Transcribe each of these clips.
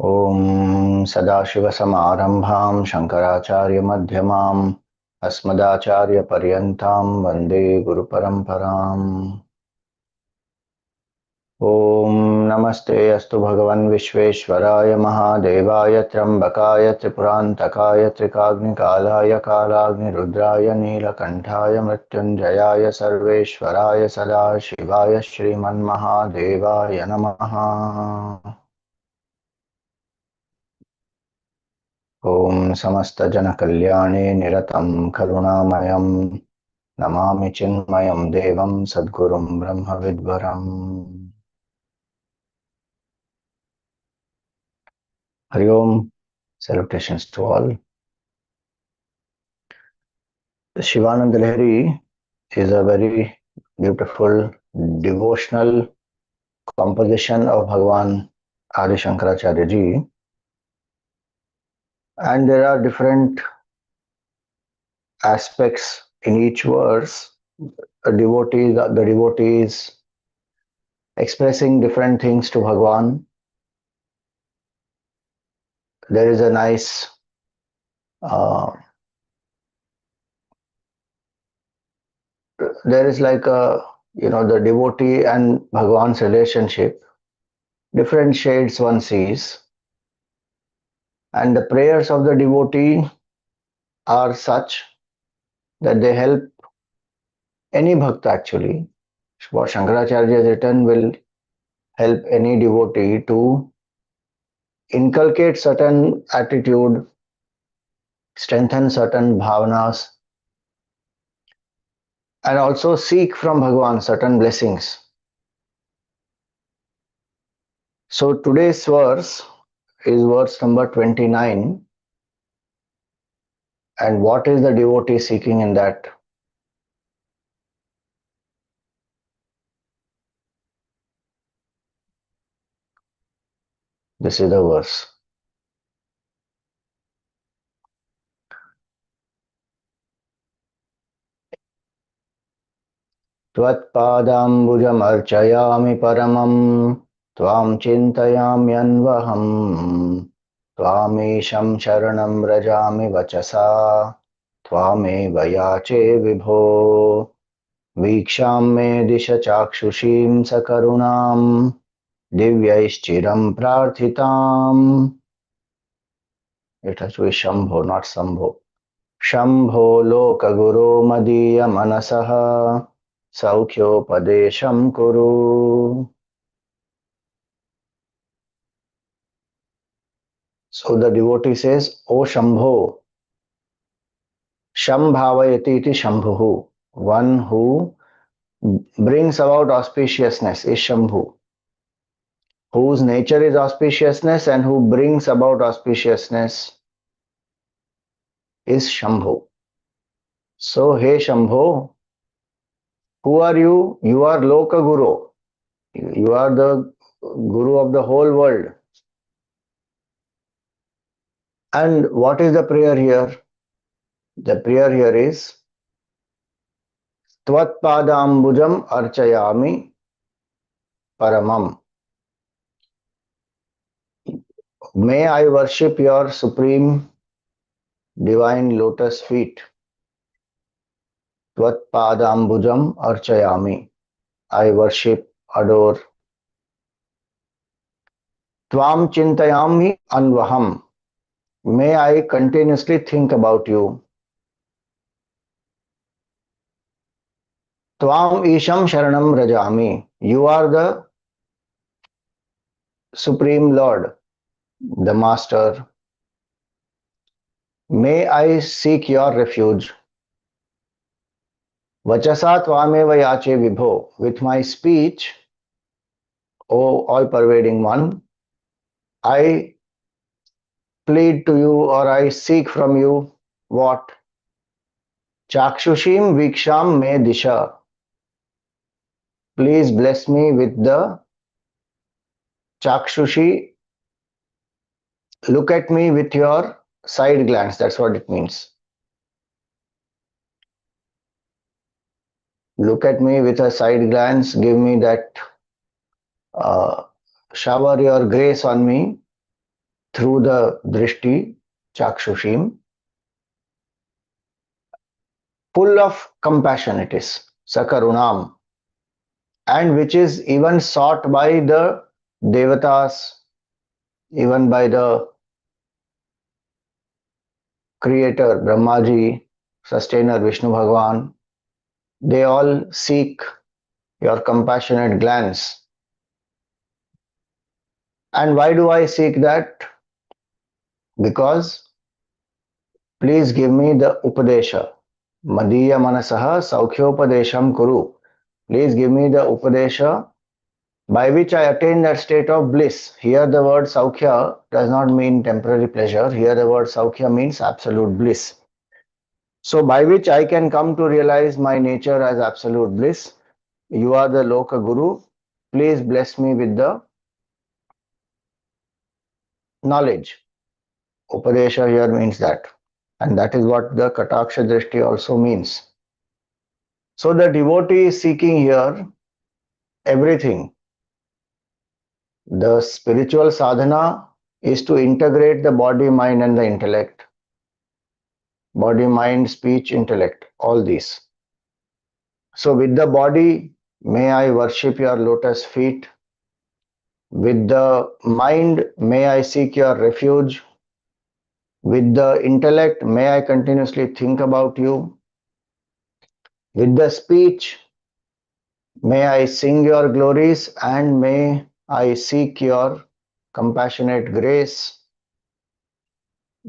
ॐ सदाशिवसमारम्भां शङ्कराचार्यमध्यमाम् अस्मदाचार्यपर्यन्तां वन्दे गुरुपरम्पराम्। ॐ नमस्ते अस्तु भगवन् विश्वेश्वराय महादेवाय त्र्यम्बकाय त्रिपुरान्तकाय त्रिकाग्निकालाय कालाग्निरुद्राय नीलकण्ठाय मृत्युञ्जयाय सर्वेश्वराय सदाशिवाय श्रीमन्महादेवाय नमः। ॐ समस्तजनकल्याणे निरतं करुणामयं नमामि चिन्मयं देवं सद्गुरुं ब्रह्मविद्वरम्। Hari Om, salutations to all. The Shivananda Lahiri is a very beautiful devotional composition of Bhagavan Adi Shankaracharya ji, and there are different aspects in each verse. The devotees expressing different things to Bhagavan. There is a nice there is like a, the devotee and Bhagavan's relationship, different shades one sees, and the prayers of the devotee are such that they help any bhakta actually. What Shankaracharya has written will help any devotee to inculcate certain attitude, strengthen certain bhavanas, and also seek from Bhagavan certain blessings. So today's verse is verse number 29. And what is the devotee seeking in that? This is the verse. tvat-pādāmbujam arcayāmi paramam tvām cintayāmi anvahaṁ tvām īśaṁ śaraṇaṁ vrajāmi vacasā tvāmeva-yāce vibho vikṣāṁ diśa cākṣuṣīṁ sakaruṇāṃ divyaiściraṁ prārthitāṁ. It has to be Shambho, not Sambho. Shambho lōka-guro madīya-mānasaḥ saukhyōpādēśaṁ kuru. So the devotee says, O Shambho, Shambhavayati iti Shambhuhu. One who brings about auspiciousness is Shambhu. Whose nature is auspiciousness and who brings about auspiciousness is Shambhu. So, hey Shambho, who are you? You are lōka-guro. You are the guru of the whole world. And what is the prayer here? The prayer here is tvat-pādāmbujam arcayāmi paramam. May I worship your supreme divine lotus feet. Tvat-pādāmbujam arcayāmi. I worship, adore. Tvām cintayāmi anvahaṁ. May I continuously think about you. Tvām īśaṁ śaraṇaṁ vrajāmi. You are the Supreme Lord, the Master. May I seek your refuge. Vacasā tvāmeva yāce vibho. With my speech, O all-pervading one, I plead to you or I seek from you what? cākṣuṣīṁ vikṣāṁ me diśa. Please bless me with the cākṣuṣī. Look at me with your side glance. That's what it means. Look at me with a side glance. Give me that, shower your grace on me. through the drishti, cākṣuṣīṁ, full of compassion it is, sakaruṇāṃ, and which is even sought by the devatas, even by the creator Brahmaji, sustainer Vishnu Bhagavan. They all seek your compassionate glance. And why do I seek that? Because please give me the upadesha. Madīya-mānasaḥ saukhyōpādēśaṁ kuru. Please give me the upadesha by which I attain that state of bliss. Here the word saukhya does not mean temporary pleasure. Here the word saukhya means absolute bliss. So by which I can come to realize my nature as absolute bliss. You are the lōka-guro. Please bless me with the knowledge. Upadesha here means that. And that is what the kataksha drishti also means. So the devotee is seeking here everything. The spiritual sadhana is to integrate the body, mind and the intellect. Body, mind, speech, intellect, all these. So with the body, may I worship your lotus feet. With the mind, may I seek your refuge. With the intellect, may I continuously think about you. With the speech, may I sing your glories and may I seek your compassionate grace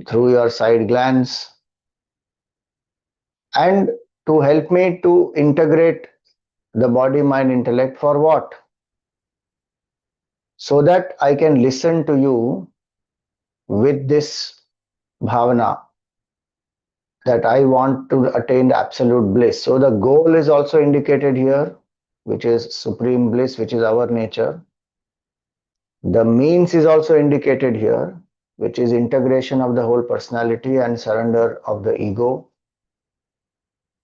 through your side glance. And to help me to integrate the body, mind, intellect for what? So that I can listen to you with this bhavana that I want to attain absolute bliss. So the goal is also indicated here, which is supreme bliss, which is our nature. The means is also indicated here, which is integration of the whole personality and surrender of the ego.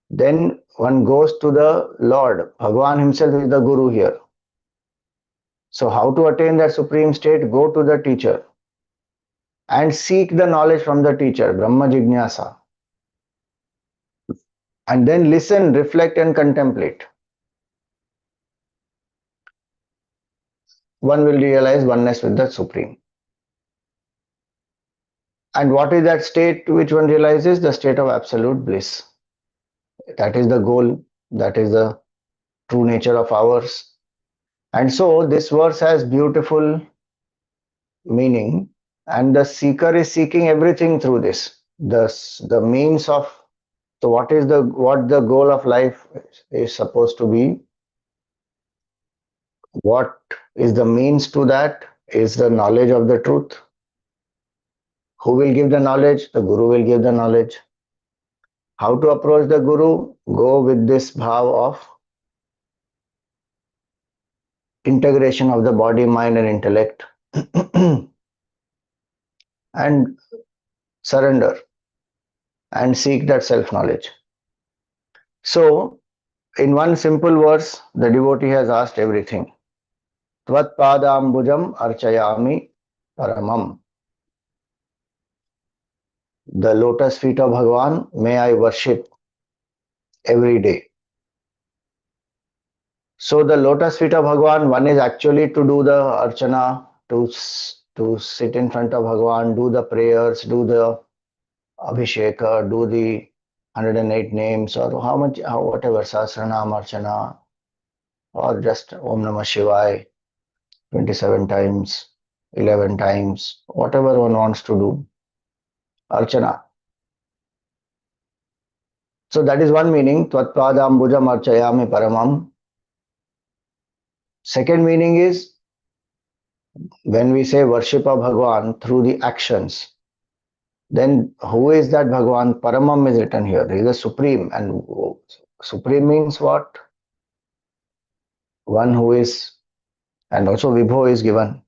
Then one goes to the Lord. Bhagavan himself is the Guru here. So how to attain that supreme state? Go to the teacher and seek the knowledge from the teacher, Brahma Jignasa. And then listen, reflect and contemplate. One will realize oneness with the Supreme. And what is that state which one realizes? The state of absolute bliss. That is the goal. That is the true nature of ours. And so this verse has beautiful meaning, and the seeker is seeking everything through this. The means of, so what the goal of life is supposed to be? What is the means to that? Is the knowledge of the truth. Who will give the knowledge? The Guru will give the knowledge. How to approach the Guru? Go with this bhav of integration of the body, mind and intellect and surrender and seek that self-knowledge. So, in one simple verse, the devotee has asked everything. Tvat-pādāmbujam arcayāmi paramam. The lotus feet of Bhagavan, may I worship every day. So the lotus feet of Bhagavan, one is actually to do the archana, to sit in front of Bhagavan, do the prayers, do the abhisheka, do the 108 names or whatever, sahasranam archana, or just Om Namah Shivaya 27 times, 11 times, whatever one wants to do, archana. So that is one meaning, tvat-pādāmbujam arcayāmi paramam. Second meaning is, when we say worship of Bhagavan through the actions, then who is that Bhagavan? Paramam is written here. He is the supreme. And supreme means what? One who is, and also vibho is given.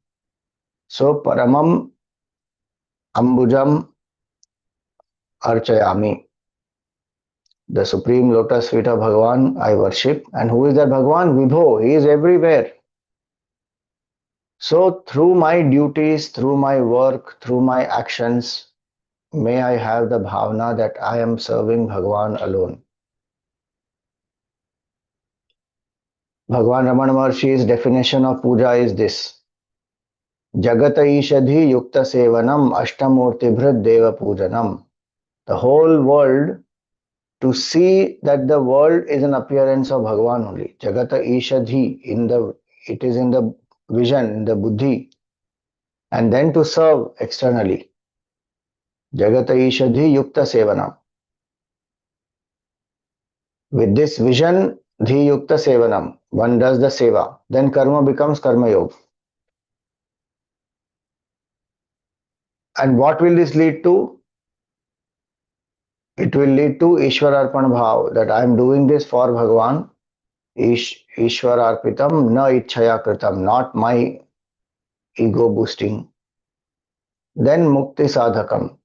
So paramam ambujam arcayāmi. The supreme lotus feet of Bhagavan I worship. And who is that Bhagavan? Vibho. He is everywhere. So through my duties, through my work, through my actions, may I have the bhavana that I am serving Bhagavan alone. Bhagavan Ramana Maharshi's definition of puja is this: Jagata Ishadhi Yukta Sevanam Ashtamurti Bhrid Deva Pujanam. The whole world, to see that the world is an appearance of Bhagavan only. Jagata Ishadhi, it is in the vision, in the buddhi, and then to serve externally. Jagata Ishadhi Yukta Sevanam. With this vision, Dhi Yukta Sevanam, one does the seva. Then karma becomes karma yoga. And what will this lead to? It will lead to Ishwar Arpan Bhav, that I am doing this for Bhagavan. Ishwar Arpitam na ichhaya kritam, not my ego boosting. Then Mukti Sadhakam,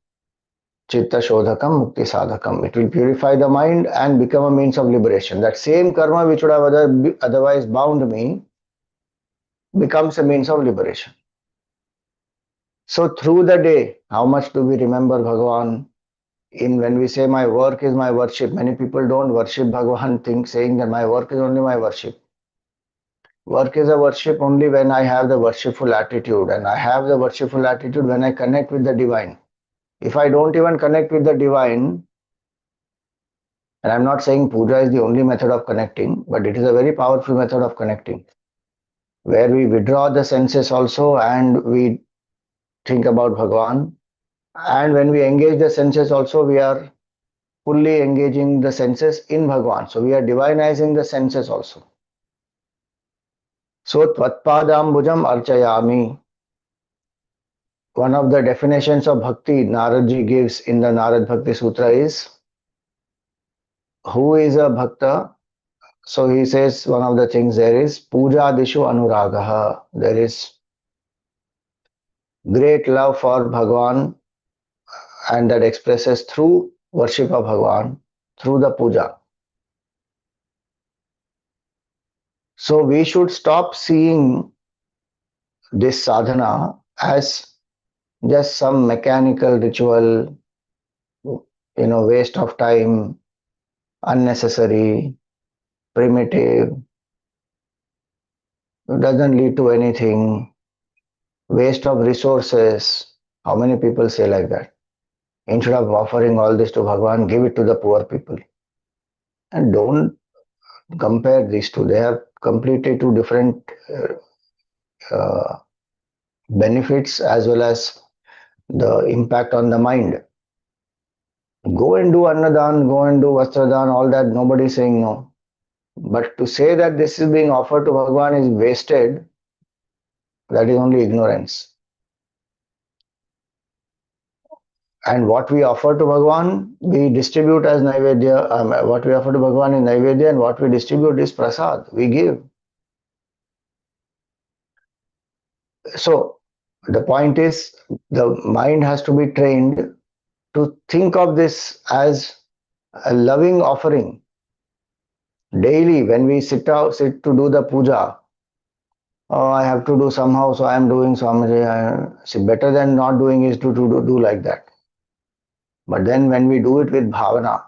Chitta Shodhakam, Mukti Sadhakam. It will purify the mind and become a means of liberation. That same karma which would have otherwise bound me becomes a means of liberation. So through the day, how much do we remember Bhagavan? When we say my work is my worship, many people don't worship Bhagavan, saying that my work is only my worship. Work is a worship only when I have the worshipful attitude, and I have the worshipful attitude when I connect with the divine. If I don't even connect with the divine, and I'm not saying puja is the only method of connecting, but it is a very powerful method of connecting, where we withdraw the senses also and we think about Bhagavan. And when we engage the senses also, we are fully engaging the senses in Bhagavan. So we are divinizing the senses also. So tvat-pādāmbujam arcayāmi. One of the definitions of bhakti Naradji gives in the Narad Bhakti Sutra is, who is a bhakta? So he says one of the things there is puja dishu anuragaha. There is great love for Bhagavan, and that expresses through worship of Bhagavan, through the puja. So we should stop seeing this sadhana as just some mechanical ritual, waste of time, unnecessary, primitive, doesn't lead to anything, waste of resources. How many people say like that? Instead of offering all this to Bhagavan, give it to the poor people. And don't compare these two. They have completely two different benefits as well as the impact on the mind. Go and do Annadan, go and do Vastradan, all that, nobody is saying no. But to say that this is being offered to Bhagavan is wasted, that is only ignorance. And what we offer to Bhagavan, we distribute as Naivedya. What we offer to Bhagavan is Naivedya, and what we distribute is Prasad. We give. So the point is, the mind has to be trained to think of this as a loving offering. Daily, when we sit to do the puja, oh, I have to do somehow, so I am doing so. See, better than not doing is to do like that. But then when we do it with bhavana,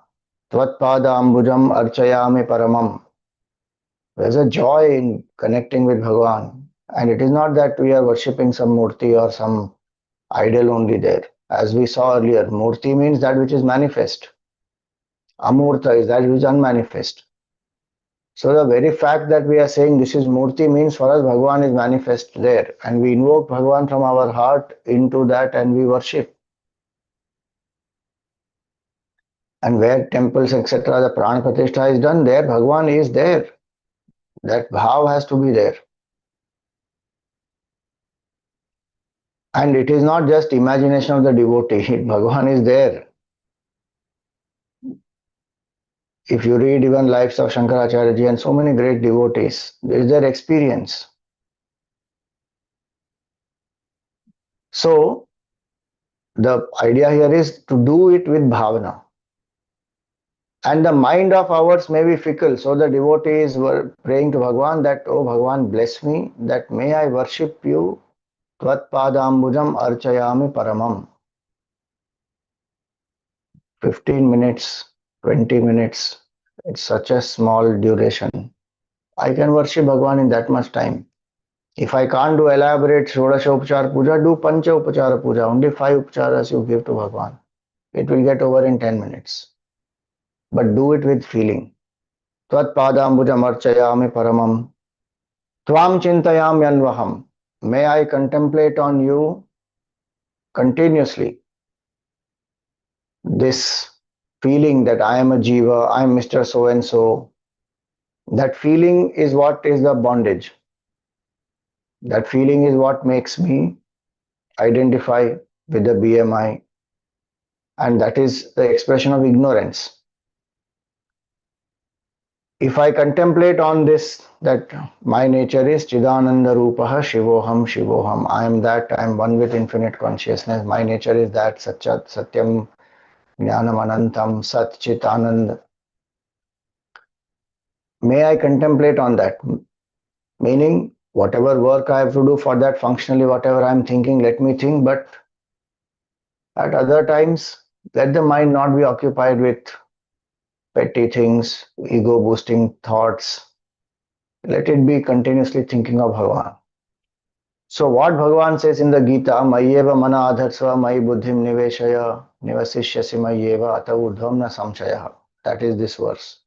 tvat-pādāmbujam arcayāmi paramam, there's a joy in connecting with Bhagavan. And it is not that we are worshipping some murti or some idol only there. As we saw earlier, murti means that which is manifest. Amurta is that which is unmanifest. So the very fact that we are saying this is murti means for us Bhagavan is manifest there. And we invoke Bhagavan from our heart into that and we worship. And where temples, etc., the prana pratishtha is done, there Bhagavan is there. That bhav has to be there. And it is not just imagination of the devotee, Bhagavan is there. If you read even lives of Shankaracharya and so many great devotees, there is their experience. So, the idea here is to do it with bhavana. And the mind of ours may be fickle. So the devotees were praying to Bhagavan that, oh Bhagavan, bless me, that may I worship you. Tvat-pādāmbujam arcayāmi paramam. 15 minutes, 20 minutes. It's such a small duration. I can worship Bhagavan in that much time. If I can't do elaborate Shodashopachara Puja, do Pancha Upachara Puja. Only 5 upacharas you give to Bhagavan. It will get over in 10 minutes. But do it with feeling. tvat-pādāmbujam arcayāmi paramam. tvām cintayāmi anvahaṁ. May I contemplate on you continuously. This feeling that I am a Jiva, I am Mr. So and so. That feeling is what is the bondage. That feeling is what makes me identify with the BMI, and that is the expression of ignorance. If I contemplate on this, that my nature is Chidananda Rupaha Shivoham Shivoham, I am that, I am one with infinite consciousness, my nature is that, Satchat Satyam Jnanam Anantam Sat Chit Anand. May I contemplate on that, meaning whatever work I have to do for that, functionally whatever I am thinking, let me think, but at other times let the mind not be occupied with petty things, ego boosting thoughts. Let it be continuously thinking of Bhagavan. So what Bhagavan says in the Gita, Mayyeva mana adharsva mayi buddhim niveshaya nivasishyasi mayyeva ata urdhvam na samshayah. That is this verse.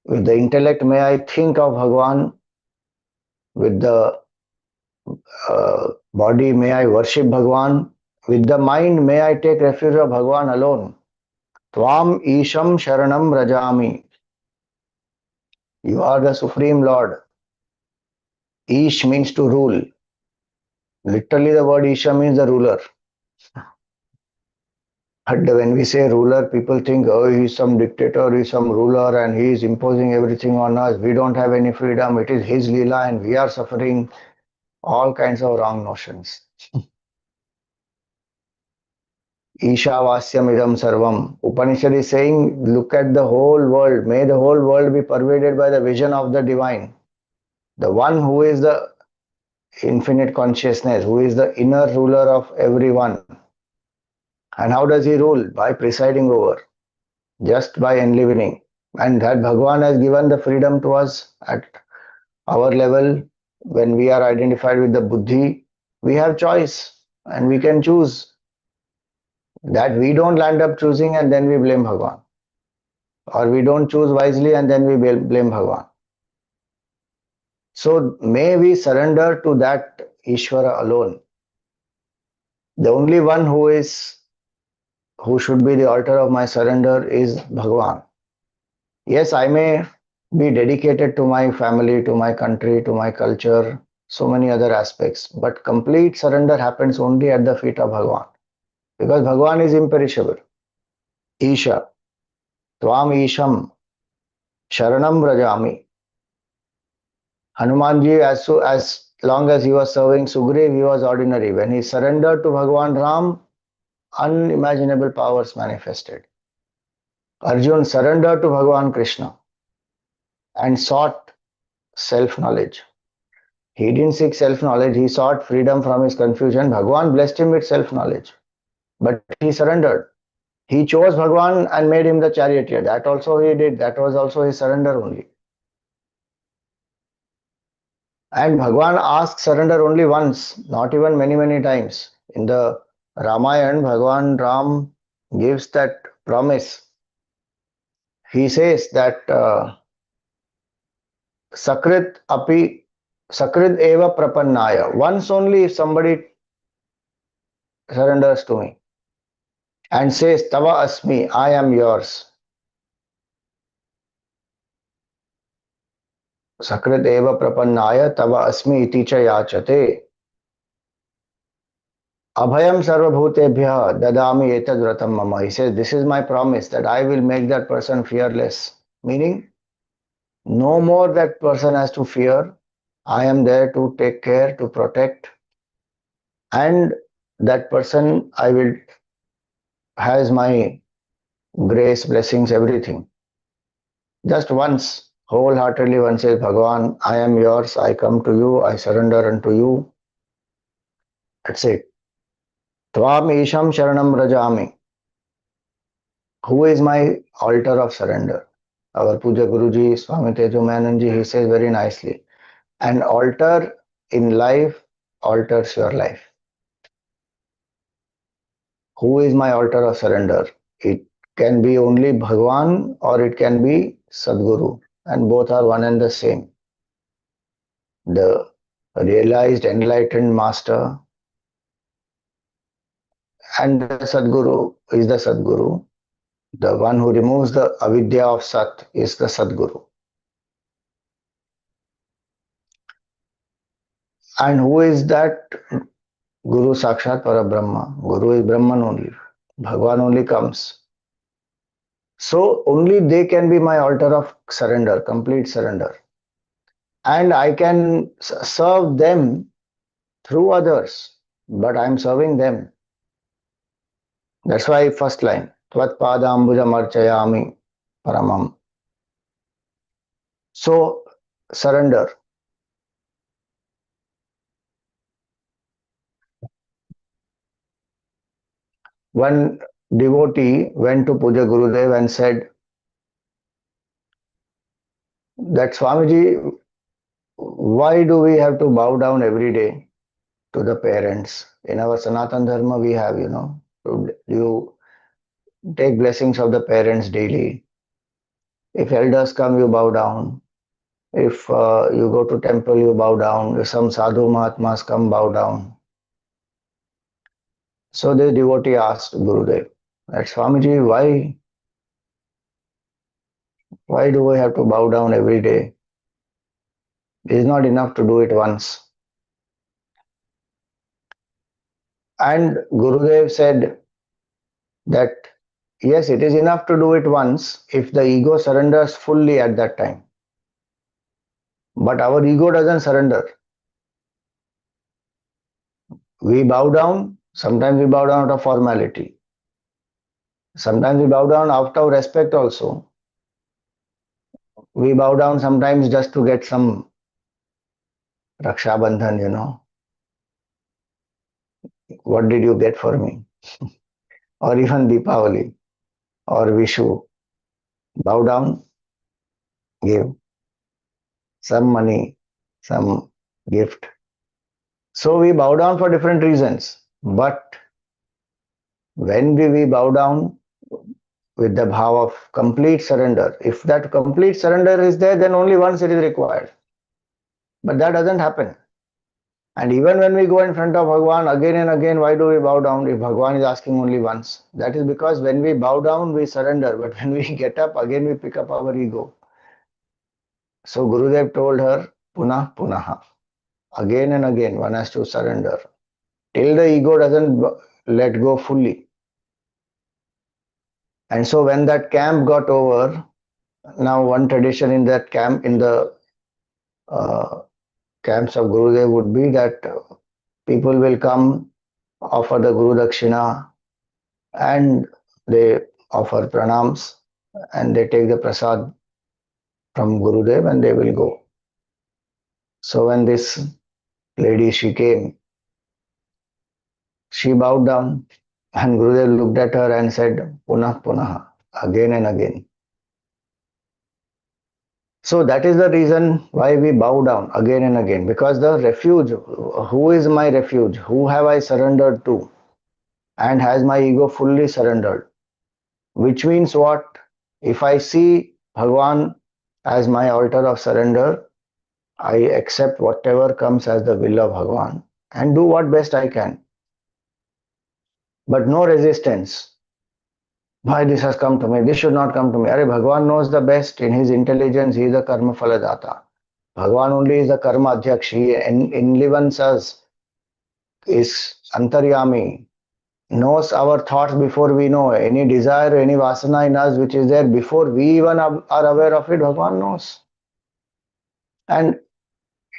With the intellect may I think of Bhagavan, with the body may I worship Bhagavan, with the mind may I take refuge of Bhagavan alone. Tvām īśaṁ śaraṇaṁ vrajāmi. You are the Supreme Lord. Ish means to rule. Literally the word Isha means the ruler. But when we say ruler, people think, oh, he is some dictator, he is some ruler and he is imposing everything on us. We don't have any freedom. It is his Leela and we are suffering. All kinds of wrong notions. Ishavasyam idam sarvam. Upanishad is saying, look at the whole world. May the whole world be pervaded by the vision of the divine. The one who is the infinite consciousness, who is the inner ruler of everyone. And how does he rule? By presiding over, just by enlivening. And that Bhagavan has given the freedom to us at our level. When we are identified with the buddhi, we have choice and we can choose. That we don't land up choosing and then we blame Bhagavan. Or we don't choose wisely and then we blame Bhagavan. So may we surrender to that Ishvara alone. The only one who should be the altar of my surrender is Bhagavan. Yes, I may be dedicated to my family, to my country, to my culture, so many other aspects, but complete surrender happens only at the feet of Bhagavan. Because Bhagavan is imperishable. Isha, tvām īśaṁ, śaraṇaṁ vrajāmi. Hanumanji, as long as he was serving Sugriv, he was ordinary. When he surrendered to Bhagavan Ram, unimaginable powers manifested. Arjun surrendered to Bhagavan Krishna and sought self-knowledge. He didn't seek self-knowledge, he sought freedom from his confusion. Bhagavan blessed him with self-knowledge. But he surrendered. He chose Bhagavan and made him the charioteer. That also he did. That was also his surrender only. And Bhagavan asked surrender only once, not even many times. In the Ramayana, Bhagavan Ram gives that promise. He says that Sakrit eva prapannaya. Once only if somebody surrenders to me and says, Tava asmi, I am yours. Sakrit eva prapannaya tava asmi iti cha yācate. Abhayam sarvabhutebhya dadami etad vratam mama. He says, this is my promise that I will make that person fearless. Meaning, no more that person has to fear. I am there to take care, to protect. And that person has my grace, blessings, everything. Just once, wholeheartedly one says, Bhagavan, I am yours, I come to you, I surrender unto you. That's it. Tvām īśaṁ śaraṇaṁ vrajāmi. Who is my altar of surrender? Our Puja Guruji, Swami Tejomananji, he says very nicely, an altar in life alters your life. Who is my altar of surrender? It can be only Bhagavan or it can be Sadguru, and both are one and the same. The realized, enlightened master and the Sadguru is the Sadguru. The one who removes the avidya of Sat is the Sadguru. And who is that Guru? Sakshat Parabrahma. Guru is Brahman only. Bhagavan only comes. So only they can be my altar of surrender, complete surrender. And I can serve them through others, but I am serving them. That's why first line, tvat-pādāmbujam arcayāmi paramam. So surrender. One devotee went to Puja Gurudev and said that Swamiji, why do we have to bow down every day to the parents? In our Sanatana Dharma, we have, you take blessings of the parents daily. If elders come, you bow down. If you go to temple, you bow down. If some sadhu mahatmas come, bow down. So the devotee asked Gurudev, that Swamiji, why do we have to bow down every day? It is not enough to do it once. And Gurudev said that yes, it is enough to do it once if the ego surrenders fully at that time. But our ego doesn't surrender. We bow down, sometimes we bow down out of formality. Sometimes we bow down out of respect also. We bow down sometimes just to get some Raksha Bandhan, What did you get for me? Or even Deepavali or Vishu. Bow down, give some money, some gift. So we bow down for different reasons. But when we bow down with the bhav of complete surrender, if that complete surrender is there, then only once it is required. But that doesn't happen. And even when we go in front of Bhagavan again and again, why do we bow down if Bhagavan is asking only once? That is because when we bow down, we surrender. But when we get up, again we pick up our ego. So Gurudev told her, Punah Punaha. Again and again, one has to surrender. Till the ego doesn't let go fully. And so when that camp got over, now one tradition in that camp, in the camps of Gurudev would be that people will come, offer the Guru Dakshina, and they offer pranams, and they take the prasad from Gurudev and they will go. So when this lady, she came, she bowed down and Gurudev looked at her and said, Punah Punaha, again and again. So that is the reason why we bow down again and again, because the refuge, who is my refuge? Who have I surrendered to? And has my ego fully surrendered? Which means what? If I see Bhagavan as my altar of surrender, I accept whatever comes as the will of Bhagavan and do what best I can. But no resistance. Why this has come to me? This should not come to me. Bhagavan knows the best. In his intelligence, he is the karma phaladata. Bhagavan only is the karma adhyaksh. He enlivens us, is antaryami, knows our thoughts before we know. Any desire, any vasana in us which is there before we even are aware of it, Bhagavan knows. And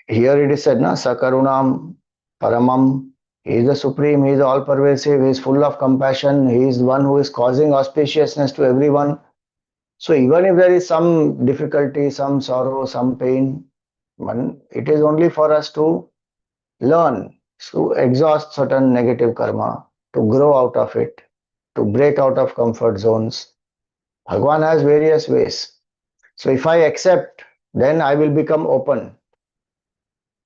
here it is said, na, sakaruṇāṃ, paramam, He is the supreme, he is all pervasive, he is full of compassion, he is the one who is causing auspiciousness to everyone. So even if there is some difficulty, some sorrow, some pain, it is only for us to learn, to exhaust certain negative karma, to grow out of it, to break out of comfort zones. Bhagwan has various ways. So if I accept, then I will become open.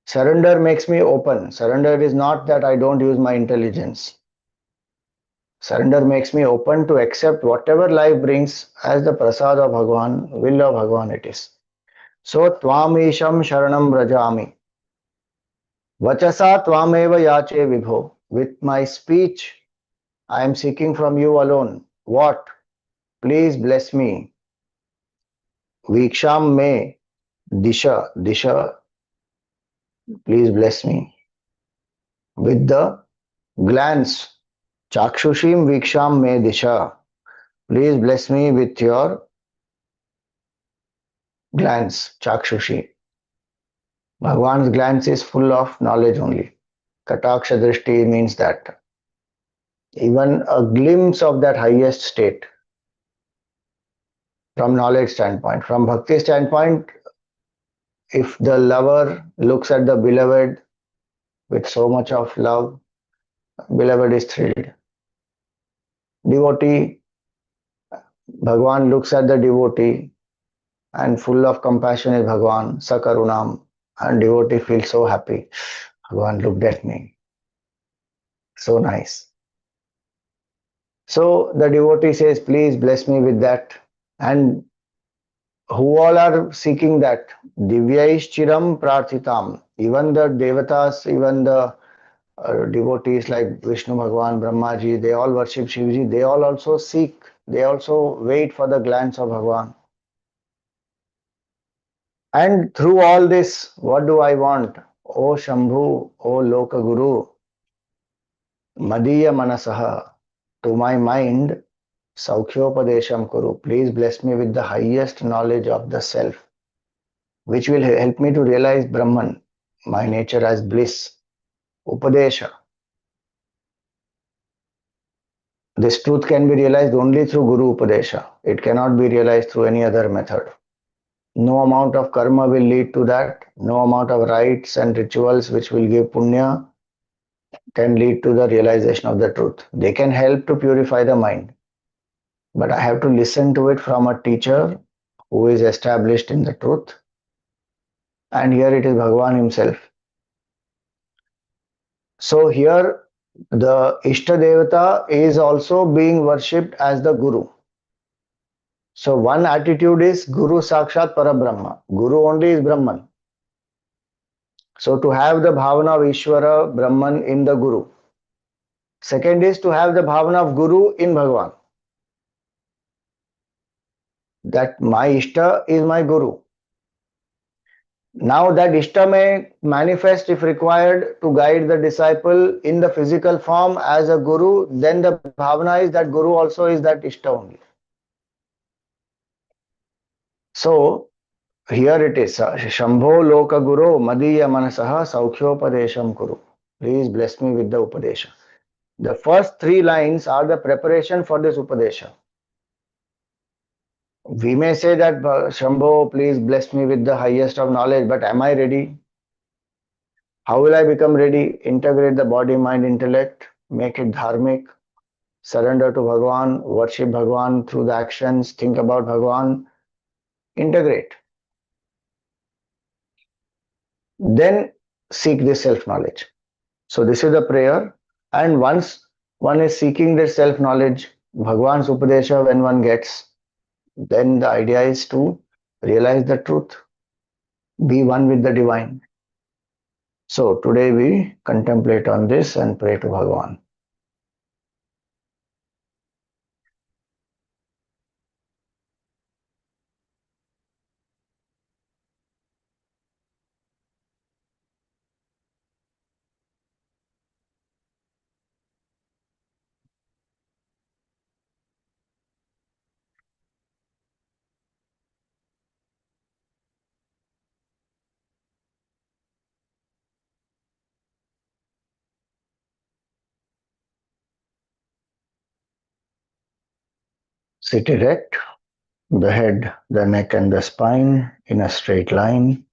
Surrender makes me open. Surrender is not that I don't use my intelligence. Surrender makes me open to accept whatever life brings as the prasad of Bhagwan, will of Bhagwan it is. So tvām īśaṁ śaraṇaṁ vrajāmi. Vacasā tvāmeva yāce vibho. With my speech, I am seeking from you alone. What? Please bless me. Vikṣāṁ me diśa. Please bless me. With the glance. cākṣuṣīṁ vikṣāṁ me diśa. Please bless me with your glance, cākṣuṣī. Bhagwan's glance is full of knowledge only. Kataksha drishti means that. Even a glimpse of that highest state from knowledge standpoint. From bhakti standpoint, if the lover looks at the beloved with so much of love, beloved is thrilled. Devotee, Bhagwan looks at the devotee and full of compassion is Bhagwan, sakaruṇāṃ, and devotee feels so happy. Bhagwan looked at me. So nice. So the devotee says, please bless me with that. And who all are seeking that? Divyaiściraṁ prārthitāṁ. Even the devatas, even the devotees like Vishnu Bhagwan, Brahmaji, they all worship Shivji. They all also seek, they also wait for the glance of Bhagwan. And through all this, what do I want? O Sambhu, O lōka-guro, madīya-mānasaḥ, to my mind, saukhyōpādēśaṁ kuru. Please bless me with the highest knowledge of the self, which will help me to realize Brahman, my nature as bliss. Upadesha. This truth can be realized only through Guru Upadesha. It cannot be realized through any other method. No amount of karma will lead to that. No amount of rites and rituals which will give punya can lead to the realization of the truth. They can help to purify the mind. But I have to listen to it from a teacher who is established in the truth. And here it is Bhagwan himself. So here the Ishta Devata is also being worshipped as the Guru. So one attitude is Guru Sakshat Parabrahma. Guru only is Brahman. So to have the bhavana of Ishvara, Brahman in the Guru. Second is to have the bhavana of Guru in Bhagwan. That my Ishta is my Guru. Now that Ishta may manifest if required to guide the disciple in the physical form as a Guru, then the bhavana is that Guru also is that Ishta only. So here it is, Shambho lōka-guro madīya-mānasaḥ saukhyōpādēśaṁ kuru. Please bless me with the Upadesha. The first three lines are the preparation for this Upadesha. We may say that Shambho, please bless me with the highest of knowledge, but am I ready? How will I become ready? Integrate the body, mind, intellect, make it dharmic, surrender to Bhagwan, worship Bhagwan through the actions, think about Bhagwan, integrate. Then seek this self-knowledge. So this is the prayer, and once one is seeking this self-knowledge, Bhagwan's Upadesha when one gets, then the idea is to realize the truth, be one with the divine. So today we contemplate on this and pray to Bhagwan. Sit erect, the head, the neck and the spine in a straight line.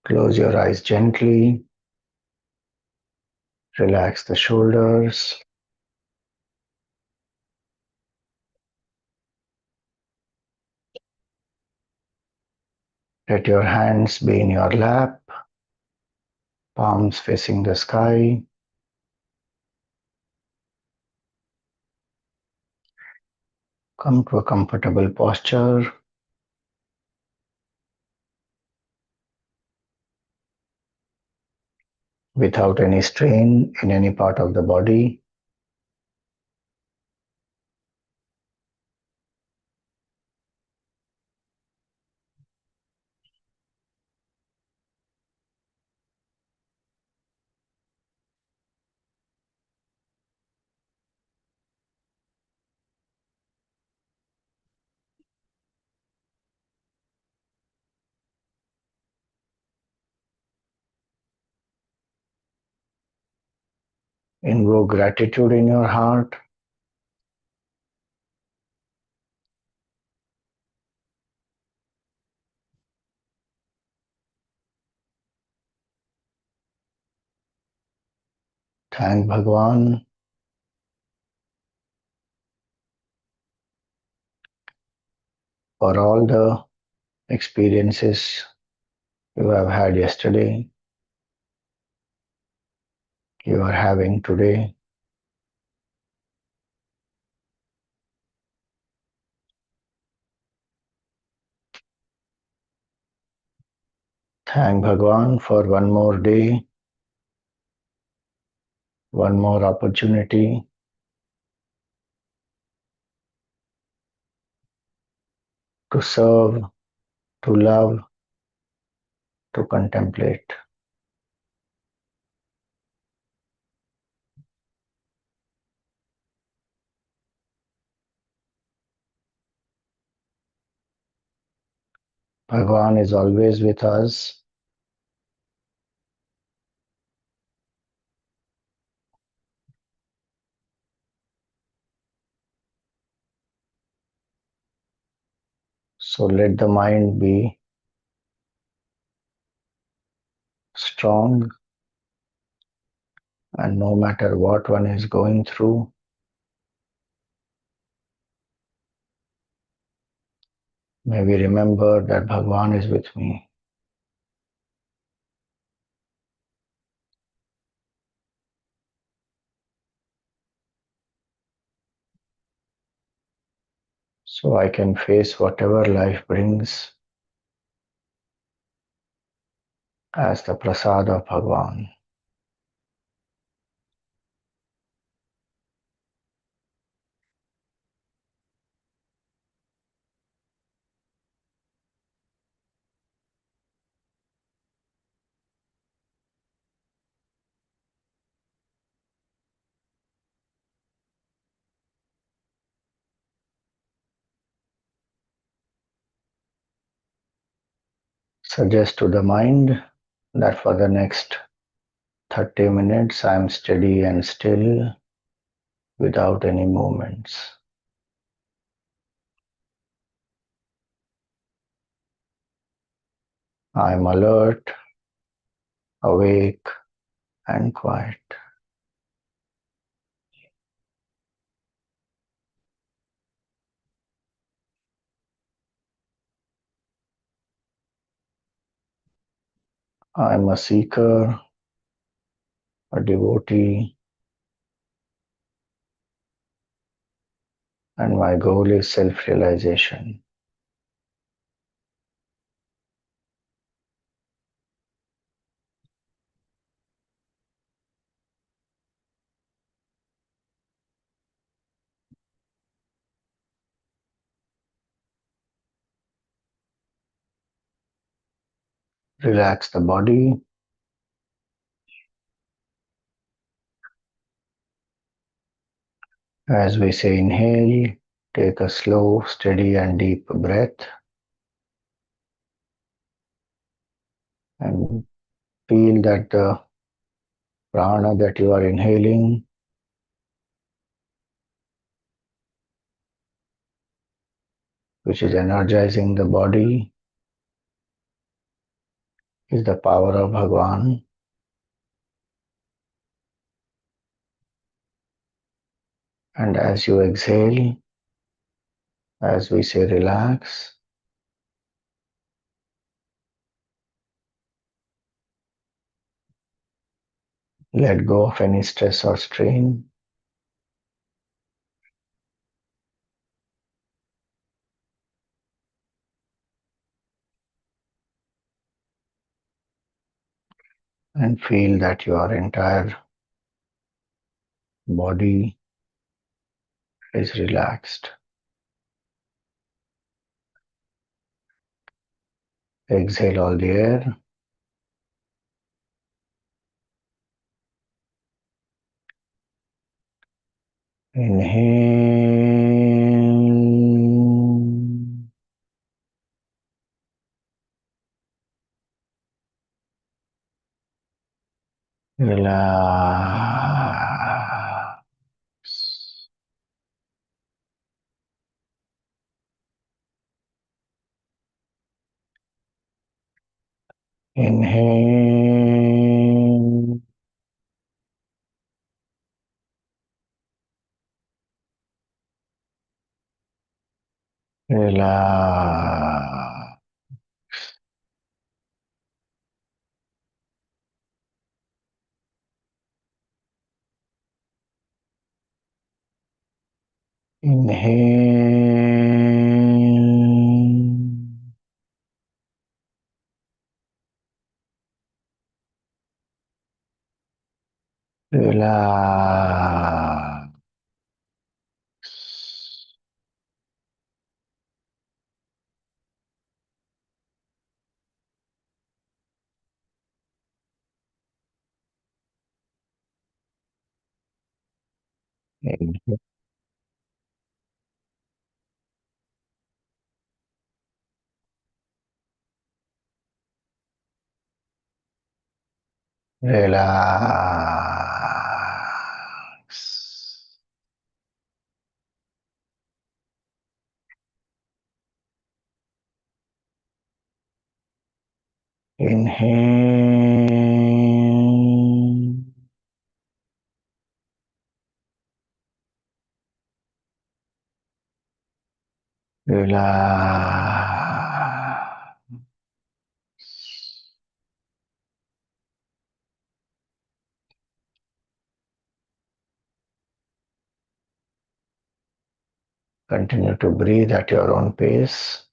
Close your eyes gently. Relax the shoulders. Let your hands be in your lap, palms facing the sky. Come to a comfortable posture. Without any strain in any part of the body. Invoke gratitude in your heart. Thank Bhagwan for all the experiences you have had yesterday, you are having today. Thank Bhagwan for one more day, one more opportunity to serve, to love, to contemplate. Bhagwan is always with us. So let the mind be strong, and no matter what one is going through, may we remember that Bhagwan is with me. So I can face whatever life brings as the prasad of Bhagwan. Suggest to the mind that for the next 30 minutes I am steady and still without any movements. I am alert, awake, and quiet. I am a seeker, a devotee, and my goal is self-realization. Relax the body. As we say inhale, take a slow, steady and deep breath and feel that the prana that you are inhaling which is energizing the body, is the power of Bhagavan. And as you exhale, as we say relax, let go of any stress or strain. And feel that your entire body is relaxed. Exhale all the air. Inhale. Relax. Inhale. Relax. Inhale. Relax. Inhale. Relax. Inhale. Relax. Continue to breathe at your own pace.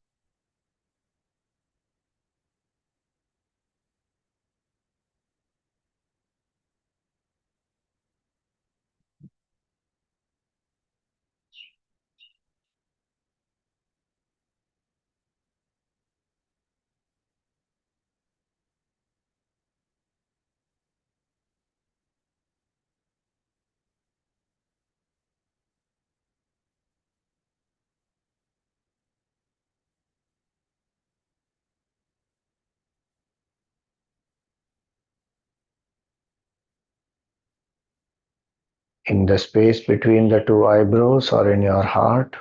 In the space between the two eyebrows or in your heart,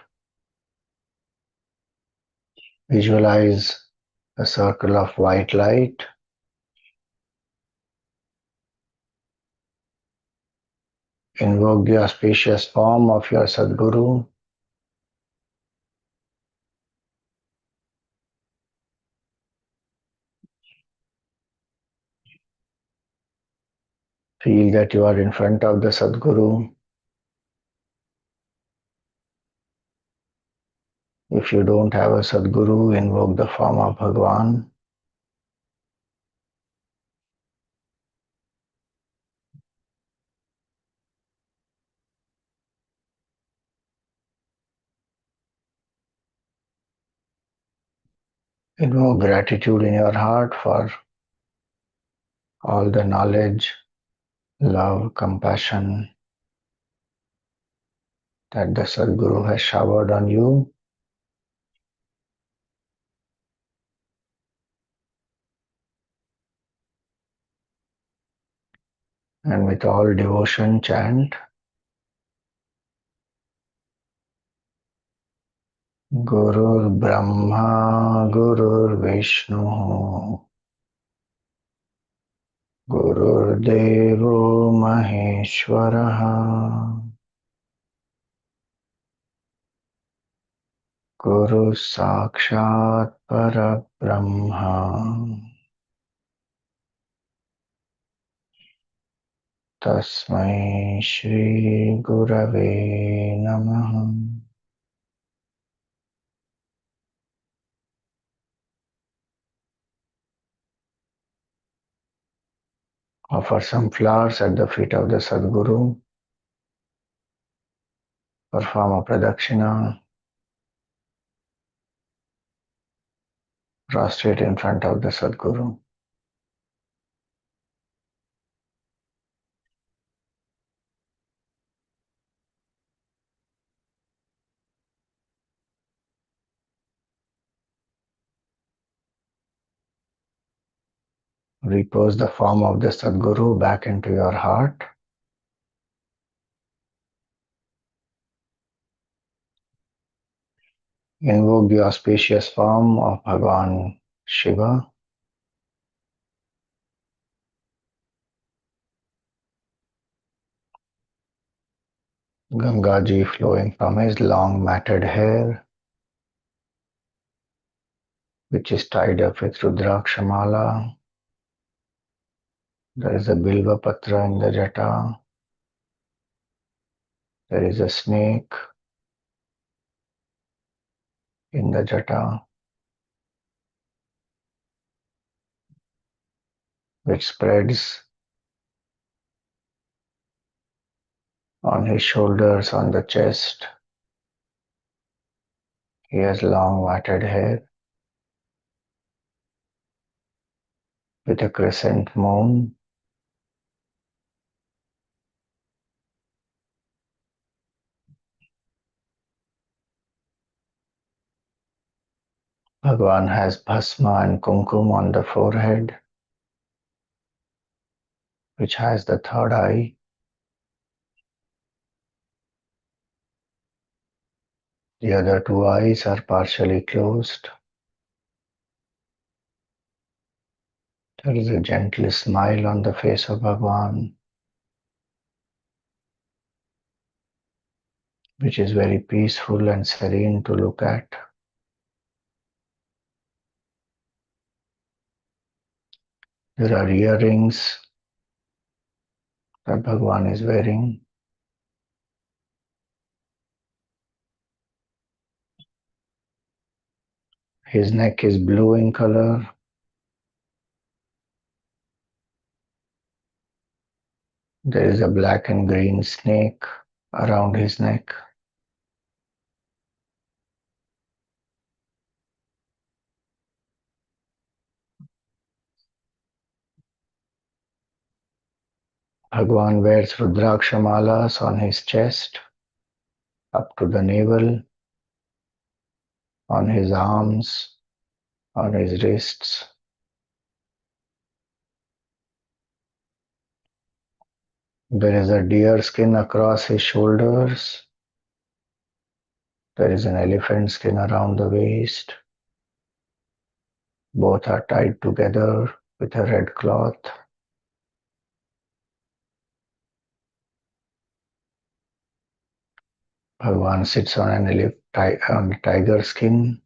visualize a circle of white light. Invoke the auspicious form of your Sadguru. Feel that you are in front of the Sadguru. If you don't have a Sadguru, invoke the form of Bhagavan. Invoke gratitude in your heart for all the knowledge, love, compassion that the Sadguru has showered on you. And with all devotion chant, Gurur Brahma, Gurur Vishnu, Gurur Devo Maheshwaraha, Guru Sakshat Parabrahma, Tasmai Shri Gurave Namaha. Offer some flowers at the feet of the Sadguru. Perform a pradakshina. Prostrate in front of the Sadguru. Repose the form of the Sadguru back into your heart. Invoke the auspicious form of Bhagavan Shiva. Gangaji flowing from his long matted hair, which is tied up with Rudrakshamala. There is a Bilva Patra in the jata. There is a snake in the jata, which spreads on his shoulders, on the chest. He has long matted hair with a crescent moon. Bhagavan has bhasma and kumkum on the forehead, which has the third eye. The other two eyes are partially closed. There is a gentle smile on the face of Bhagavan, which is very peaceful and serene to look at. There are earrings that Bhagavan is wearing. His neck is blue in color. There is a black and green snake around his neck. Bhagavan wears Rudraksha-malas on his chest, up to the navel, on his arms, on his wrists. There is a deer skin across his shoulders. There is an elephant skin around the waist. Both are tied together with a red cloth. Bhagavan sits on a tiger skin.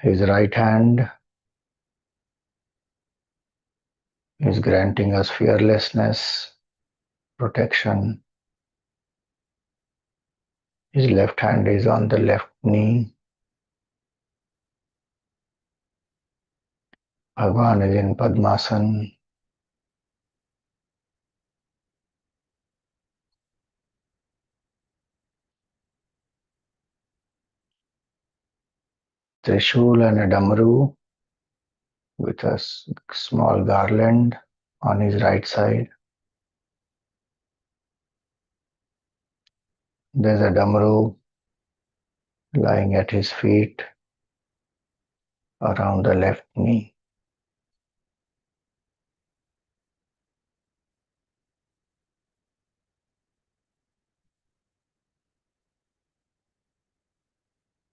His right hand is granting us fearlessness, protection. His left hand is on the left knee. Bhagavan is in Padmasana. Trishul and a damaru with a small garland on his right side. There's a damaru lying at his feet around the left knee.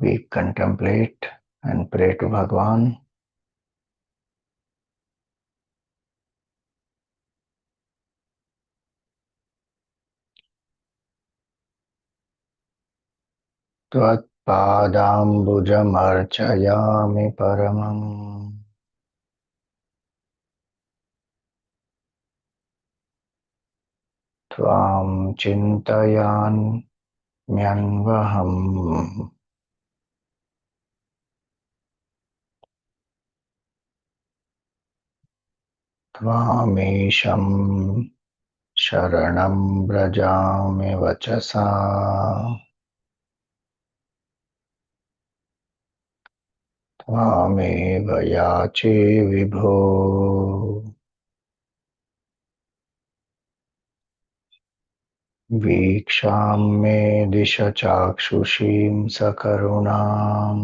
we contemplate and pray to Bhagwan. Tvat-pādāmbujam arcayāmi paramam. Tvām cintayāmi anvahaṁ. Tvām īśaṁ śaraṇaṁ vrajāmi vacasā. Tvāmeva yāce vibho. vikṣāṁ me diśa cākṣuṣīṁ sakaruṇāṃ.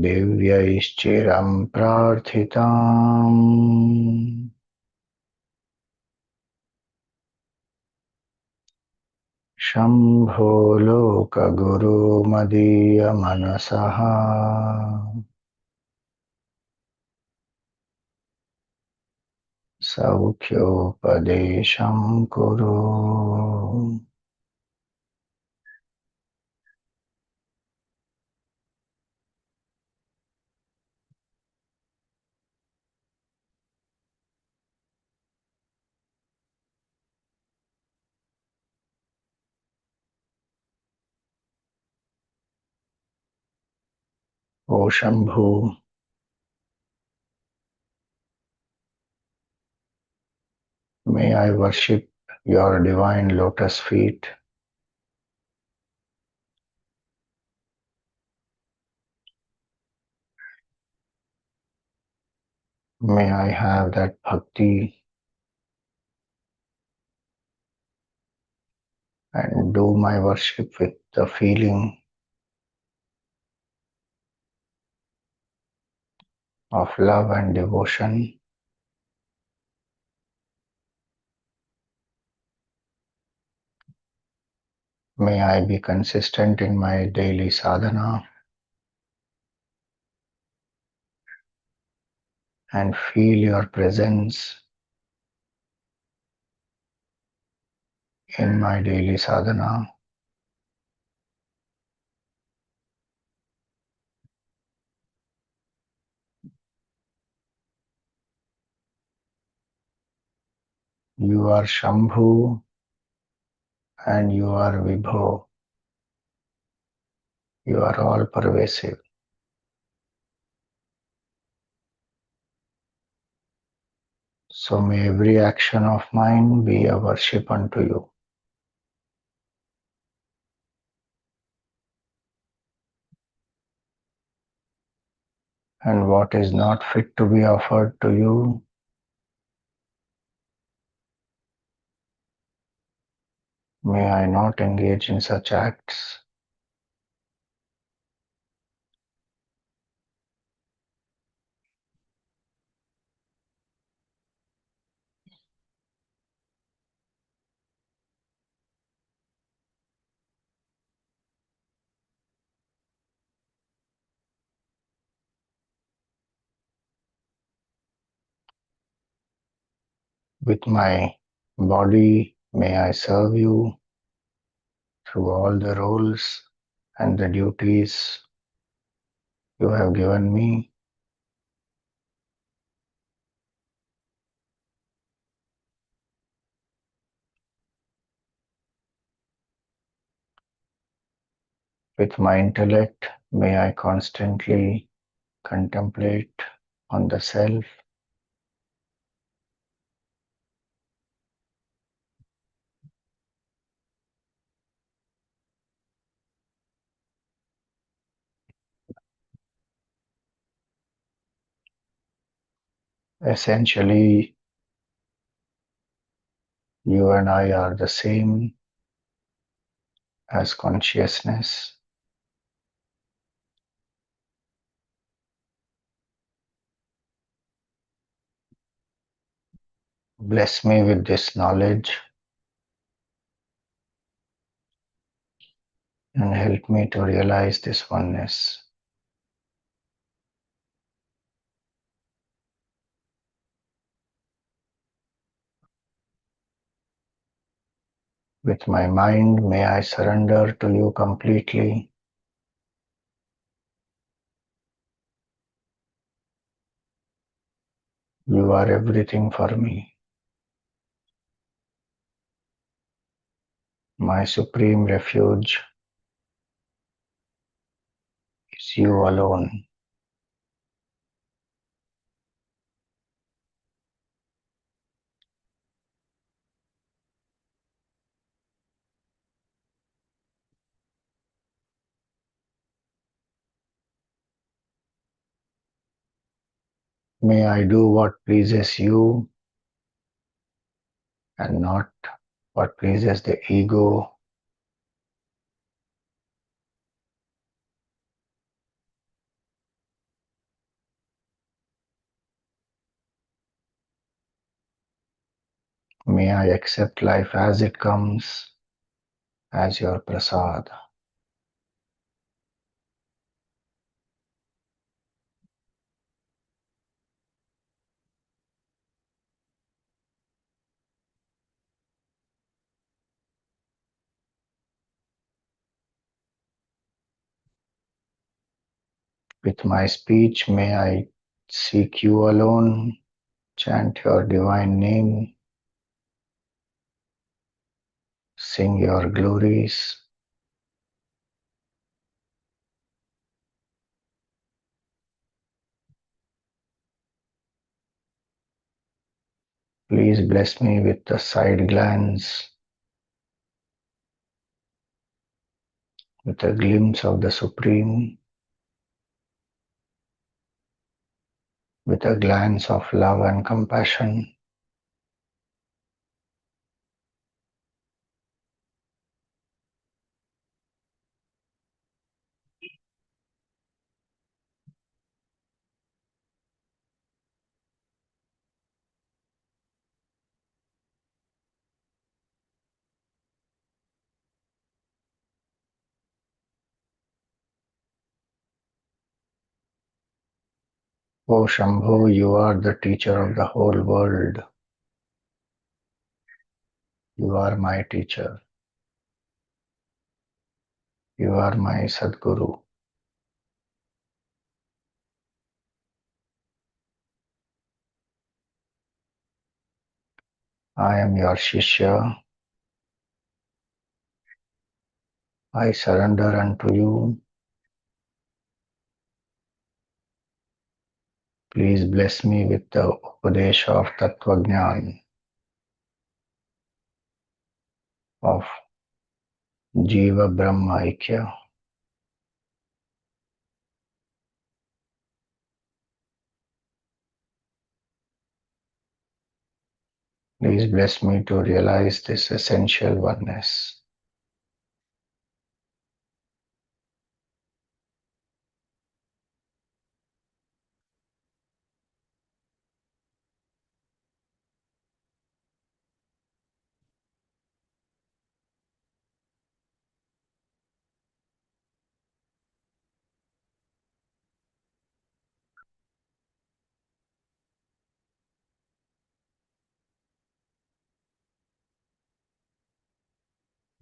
divyaiściraṁ prārthitāṁ. Sambho lōka-guro madīya-mānasaḥ. saukhyōpādēśaṁ kuru. O Sambhu, may I worship your divine lotus feet. May I have that bhakti and do my worship with the feeling of love and devotion. May I be consistent in my daily sadhana and feel your presence in my daily sadhana. You are Shambhu and you are vibho. You are all pervasive. So may every action of mine be a worship unto you. And what is not fit to be offered to you, may I not engage in such acts. With my body, may I serve you through all the roles and the duties you have given me. With my intellect, may I constantly contemplate on the self. Essentially, you and I are the same as consciousness. Bless me with this knowledge and help me to realize this oneness. With my mind, may I surrender to you completely. You are everything for me. My supreme refuge is you alone. May I do what pleases you and not what pleases the ego. May I accept life as it comes, as your prasad. With my speech, may I seek you alone, chant your divine name, sing your glories. Please bless me with the side glance, with a glimpse of the Supreme, with a glance of love and compassion. O Shambhu, you are the teacher of the whole world. You are my teacher. You are my Sadguru. I am your Shishya. I surrender unto you. Please bless me with the Upadesha of Tattvajnān, of Jiva Brahma Aikya. Please bless me to realize this essential oneness.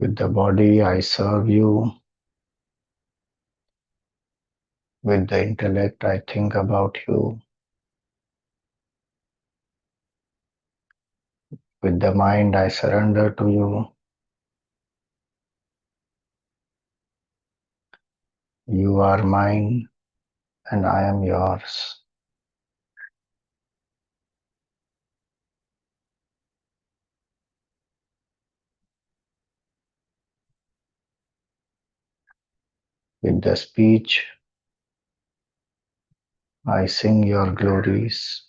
With the body, I serve you. With the intellect, I think about you. With the mind, I surrender to you. You are mine, and I am yours. With the speech, I sing your glories.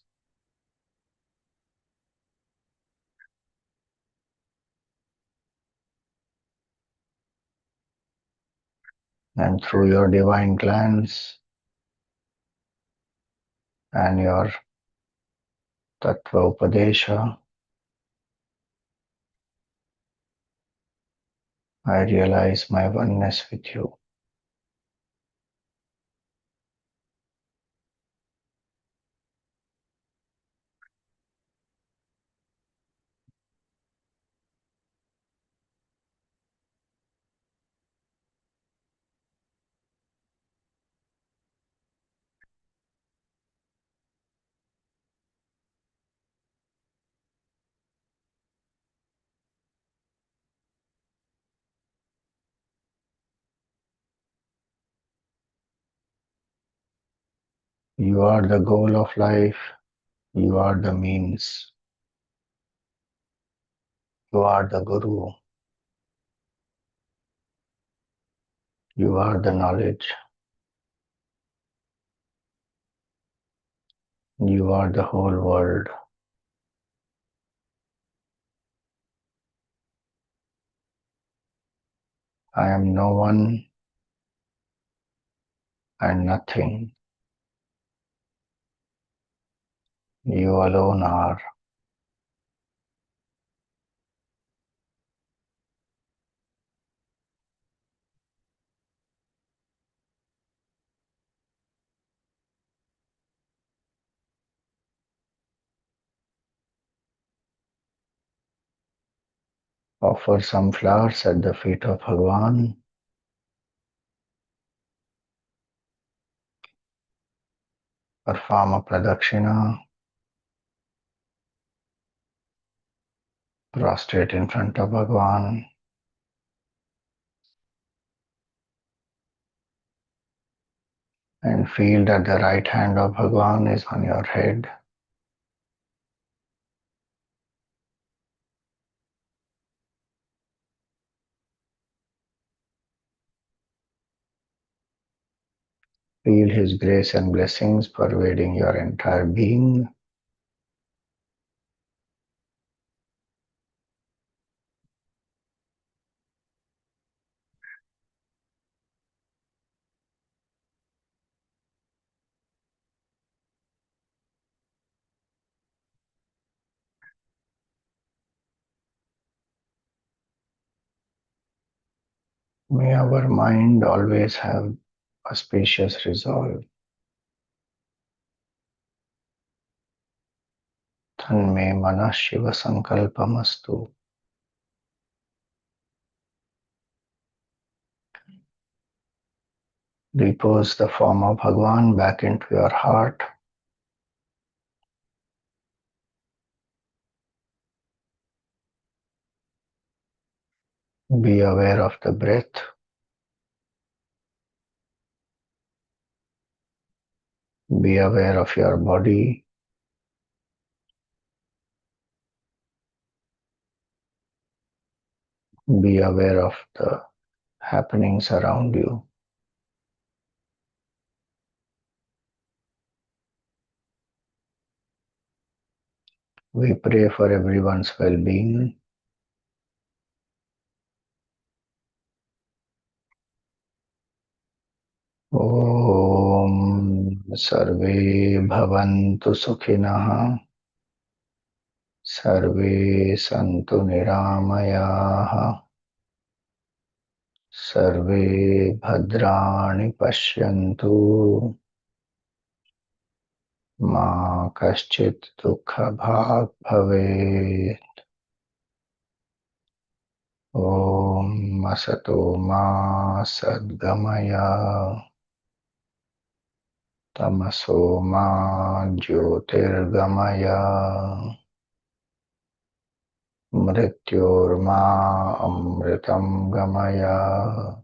And through your divine glance and your tattva-upadesha, I realize my oneness with you. You are the goal of life. You are the means. You are the guru. You are the knowledge. You are the whole world. I am no one and nothing. You alone are. Offer some flowers at the feet of Bhagavan. Perform a pradakshina. Prostrate in front of Bhagavan. And feel that the right hand of Bhagavan is on your head. Feel His grace and blessings pervading your entire being. May our mind always have a spacious resolve. Tanme mana Shiva sankalpamastu. Repose the form of Bhagavan back into your heart. Be aware of the breath. Be aware of your body. Be aware of the happenings around you. We pray for everyone's well-being. Om Sarve Bhavantu Sukhinah. Sarve Santu Niramayaha. Sarve Bhadrani Pashyantu. Ma Kaschit Dukha Bhag Bhavet. Om Asato Ma Sadgamaya. Tamaso Ma Jyotirgamaya. Mrityorma Amritam Gamaya.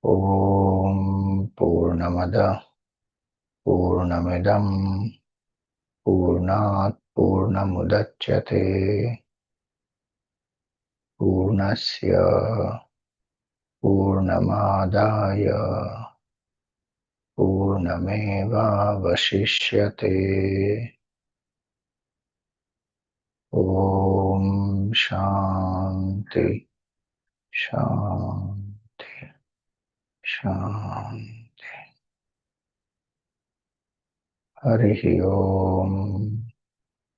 Om Purnamada Purnamidam Purnat Purnamudachyate Purnasya Purnamadaya Purnameva Vashishyate. Om Shanti Shanti Shanti. Harihi Om.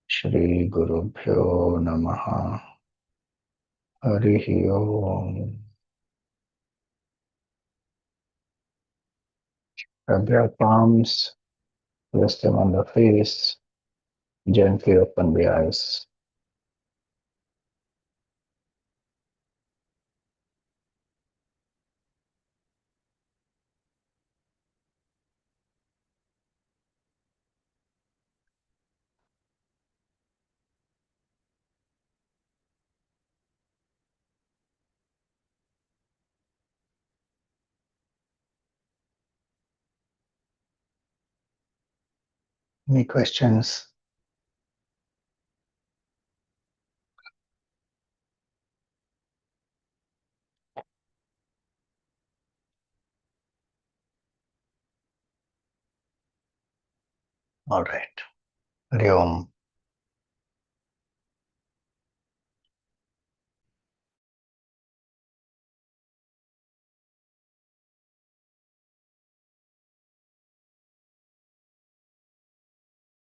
Shri Gurubhyo Namaha. Harihi Om. Rub your palms, rest them on the face, gently open the eyes. Any questions? All right. Hari Om.